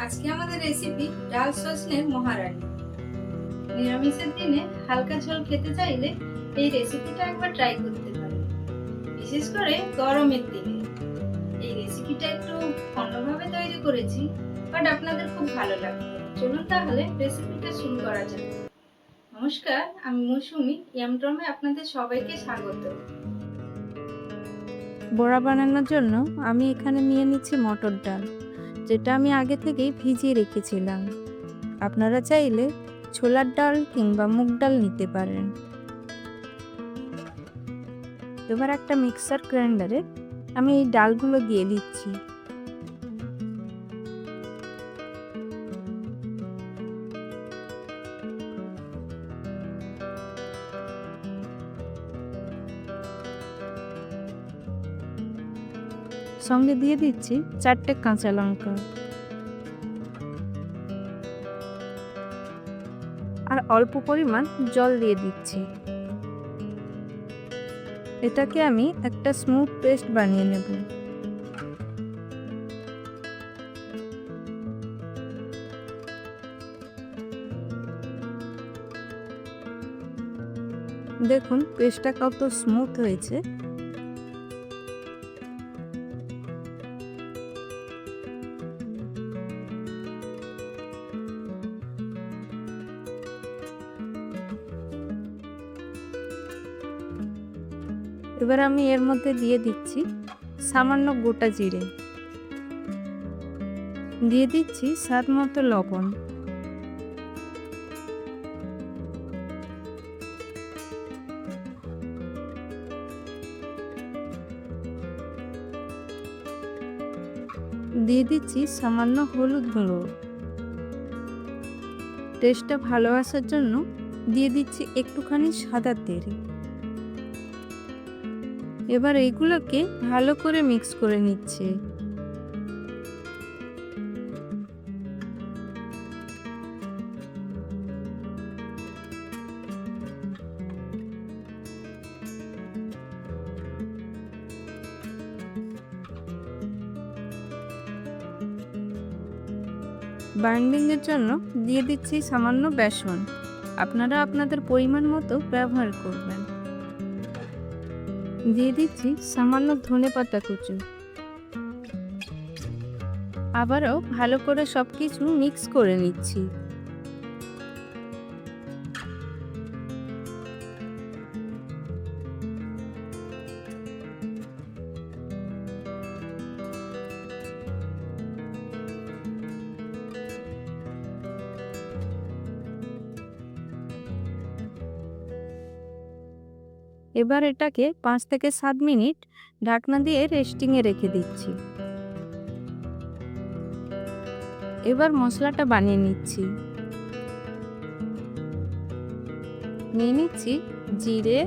আজকে আমাদের রেসিপি ডাল সজনের মহারানী। নিরামিষের দিনে হালকা ঝোল খেতে চাইলে এই রেসিপিটা একবার ট্রাই করতে পারেন, বিশেষ করে গরমের দিনে। এই রেসিপিটা একটু অন্যভাবে তৈরি করেছি, বাট আপনাদের খুব ভালো লাগবে। চলুন তাহলে রেসিপিটা শুরু করা যাক। নমস্কার, আমি মৌসুমী। ইয়ামড্রমে আপনাদের সবাইকে স্বাগত। বড়া বানানোর জন্য আমি এখানে নিয়ে নিচ্ছি মটর ডাল, যেটা আমি আগে থেকেই ভিজিয়ে রেখেছিলাম। আপনারা চাইলে ছোলার ডাল কিংবা মুগ ডাল নিতে পারেন। এবার একটা মিক্সার গ্রাইন্ডারে আমি এই ডালগুলো দিয়ে দিচ্ছি। সঙ্গে দিয়ে দিচ্ছি 4টে কাঁচা লঙ্কা আর অল্প পরিমাণ জল দিয়ে দিচ্ছি। এটাকে আমি একটা স্মুথ পেস্ট বানিয়ে নেব। দেখুন পেস্টটা কত স্মুথ হয়েছে। এবার আমি এর মধ্যে দিয়ে দিচ্ছি সামান্য গোটা জিরে, দিয়ে দিচ্ছি স্বাদ মতো লবণ, দিয়ে দিচ্ছি সামান্য হলুদ গুঁড়ো। টেস্টটা ভালো আসার জন্য দিয়ে দিচ্ছি একটুখানি সাদা তেল। এবার এইগুলোকে ভালো করে মিক্স করে নিচ্ছে। বাইন্ডিং এর জন্য দিয়ে দিচ্ছি সামান্য বেসন। আপনারা আপনাদের পরিমাণ মতো ব্যবহার করবেন। দিয়ে দিচ্ছি সামান্য ধনেপাতা কুচি। আবারও ভালো করে সবকিছু মিক্স করে নিচ্ছি। এবার এটাকে 5 থেকে 7 মিনিট ঢাকনা দিয়ে রেস্টিংয়ে রেখে দিচ্ছি। এবার মশলাটা বানিয়ে নিচ্ছি। নিয়ে নিচ্ছি জিরে,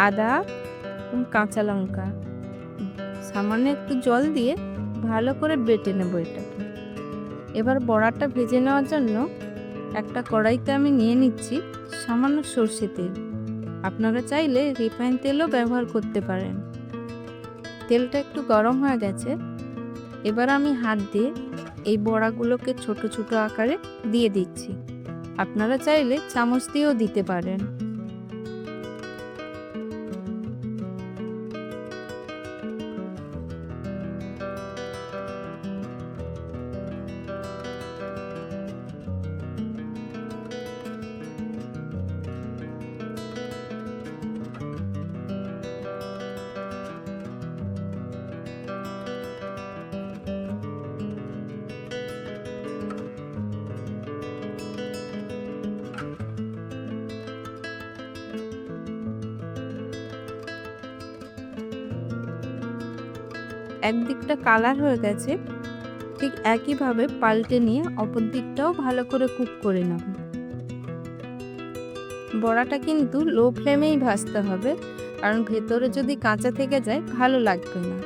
আদা এবং কাঁচা লঙ্কা। সামান্য একটু জল দিয়ে ভালো করে বেটে নেব এটাকে। এবার বড়াটা ভেজে নেওয়ার জন্য একটা কড়াইতে আমি নিয়ে নিচ্ছি সামান্য সর্ষে তেল। আপনারা চাইলে রিফাইন তেলও ব্যবহার করতে পারেন। তেলটা একটু গরম হয়ে গেছে। এবার আমি হাত দিয়ে এই বড়াগুলোকে ছোট ছোট আকারে দিয়ে দিচ্ছি। আপনারা চাইলে চামচ দিয়েও দিতে পারেন। একদিকটা কালার হয়ে গেছে, ঠিক একইভাবে পাল্টে নিয়ে অপর দিকটাও ভালো করে কুক করে নেব। বড়াটা কিন্তু লো ফ্লেমেই ভাজতে হবে, কারণ ভেতরে যদি কাঁচা থেকে যায় ভালো লাগবে না।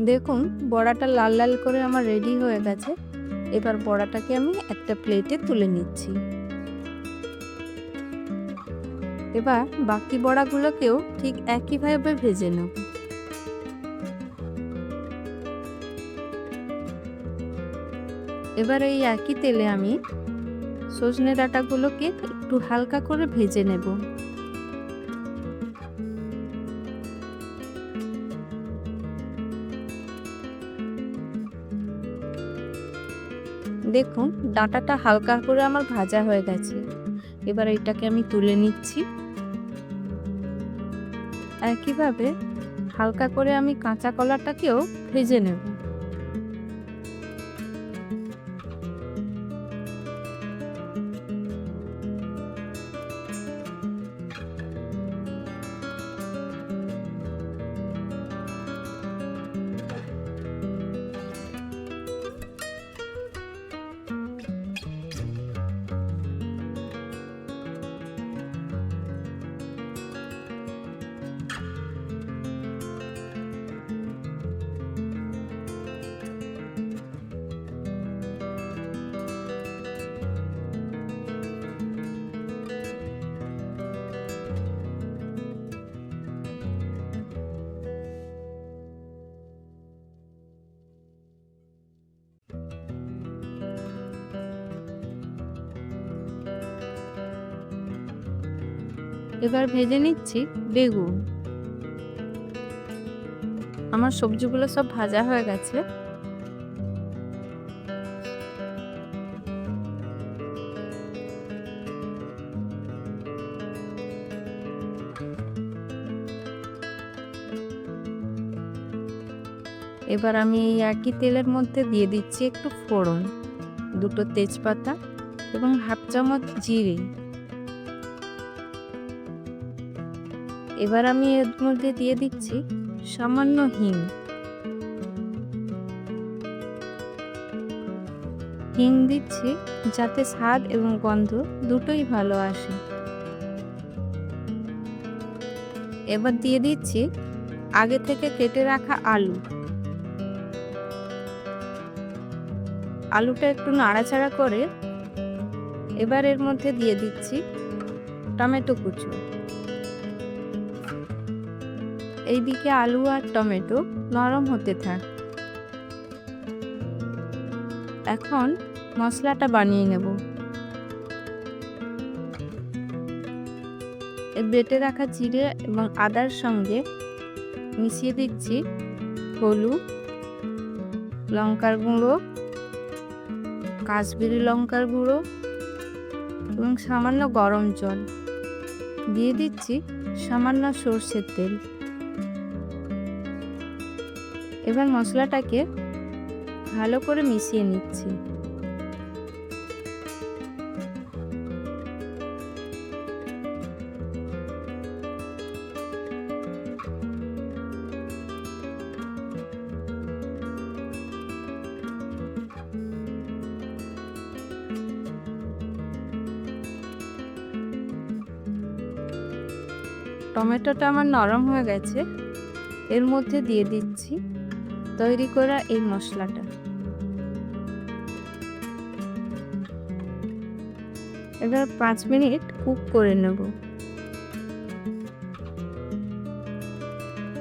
দেখুন বড়াটা লাল লাল করে আমার রেডি হয়ে গেছে। এবার বড়াটাকে আমি একটা প্লেটে তুলে নিচ্ছি। এবার বাকি বড়াগুলোকেও ঠিক একইভাবে ভেজে নেব। এবার এই একই তেলে আমি সজনে ডাঁটাগুলোকে একটু হালকা করে ভেজে নেব। দেখুন ডাঁটাটা হালকা করে আমার ভাজা হয়ে গেছে। এবার এটাকে আমি তুলে নিচ্ছি। একইভাবে হালকা করে আমি কাঁচা কলাটাকেও ভেজে নেব। এবার ভেজে নিচ্ছি বেগুন। আমার সবজিগুলো সব ভাজা হয়ে গেছে। এবার আমি এই একই তেলের মধ্যে দিয়ে দিচ্ছি একটু ফোড়ন, 2টো তেজপাতা এবং 1/2 চামচ জিরে। এবার আমি এর মধ্যে দিয়ে দিচ্ছি সামান্য হিং। হিং দিচ্ছি যাতে স্বাদ এবং গন্ধ দুটোই ভালো আসে। এবার দিয়ে দিচ্ছি আগে থেকে কেটে রাখা আলু। আলুটা একটু নাড়াচাড়া করে এবার এর মধ্যে দিয়ে দিচ্ছি টমেটো কুচো। এইদিকে আলু আর টমেটো নরম হতে থাক। এখন মশলাটা বানিয়ে নেব। বেটে রাখা জিরে এবং আদার সঙ্গে মিশিয়ে দিচ্ছি হলুদ, লঙ্কার গুঁড়ো, কাশ্মীরি লঙ্কার গুঁড়ো এবং সামান্য গরম জল। দিয়ে দিচ্ছি সামান্য সরষের তেল। এবার মশলাটাকে ভালো করে মিশিয়ে নিচ্ছি। টমেটোটা আমার নরম হয়ে গেছে। এর মধ্যে দিয়ে দিচ্ছি তৈরি করা এই মশলাটা। এবার 5 মিনিট কুক করে নেব।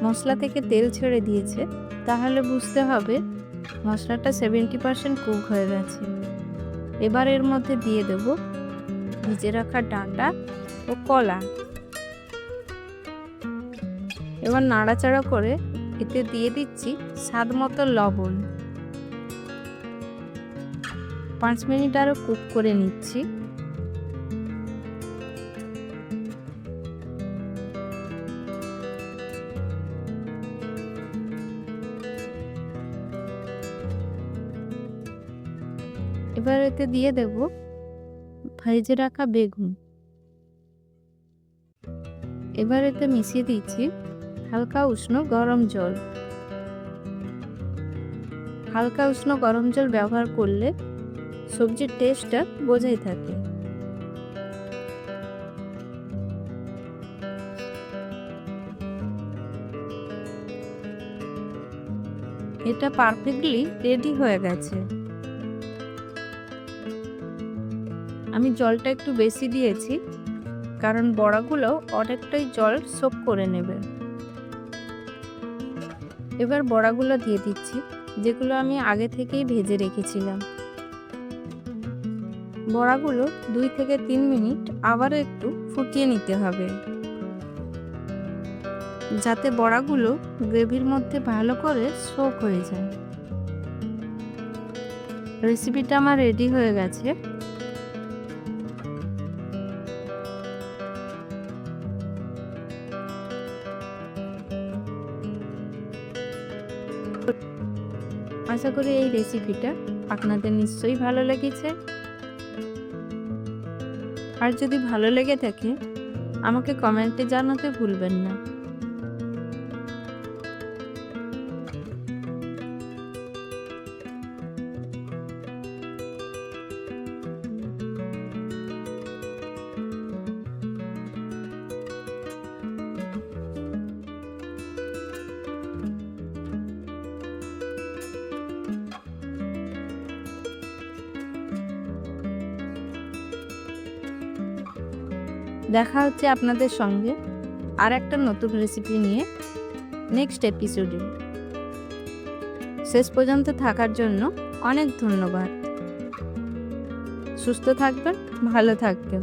মশলা থেকে তেল ছেড়ে দিয়েছে, তাহলে বুঝতে হবে মশলাটা 70% কুক হয়ে গেছে। এবার এর মধ্যে দিয়ে দেব ভিজে রাখা ডাঁটা ও কলা। এবার নাড়াচাড়া করে এতে দিয়ে দিচ্ছি স্বাদ মতো লবণ। 5 মিনিট আরো কুক করে নিচ্ছি। এবার এতে দিয়ে দেব ভেজে রাখা বেগুন। এবার এতে মিশিয়ে দিচ্ছি হালকা উষ্ণ গরম জল। হালকা উষ্ণ গরম জল ব্যবহার করলে সবজির টেস্টটা বোঝাই থাকে। এটা পারফেক্টলি রেডি হয়ে গেছে। আমি জলটা একটু বেশি দিয়েছি, কারণ বড়াগুলো অনেকটাই জল সোক করে নেবে। এবার বড়াগুলো দিয়ে দিচ্ছি, যেগুলো আমি আগে থেকেই ভেজে রেখেছিলাম। বড়াগুলো 2 থেকে 3 মিনিট আবারও একটু ফুটিয়ে নিতে হবে, যাতে বড়াগুলো গ্রেভির মধ্যে ভালো করে সোক হয়ে যায়। রেসিপিটা আমার রেডি হয়ে গেছে। আশা করি এই রেসিপিটা আপনাদের নিশ্চয়ই ভালো লেগেছে। আর যদি ভালো লেগে থাকে আমাকে কমেন্টে জানাতে ভুলবেন না। দেখা হচ্ছে আপনাদের সঙ্গে আর একটা নতুন রেসিপি নিয়ে নেক্সট এপিসোডে। শেষ পর্যন্ত থাকার জন্য অনেক ধন্যবাদ। সুস্থ থাকবেন, ভালো থাকবেন।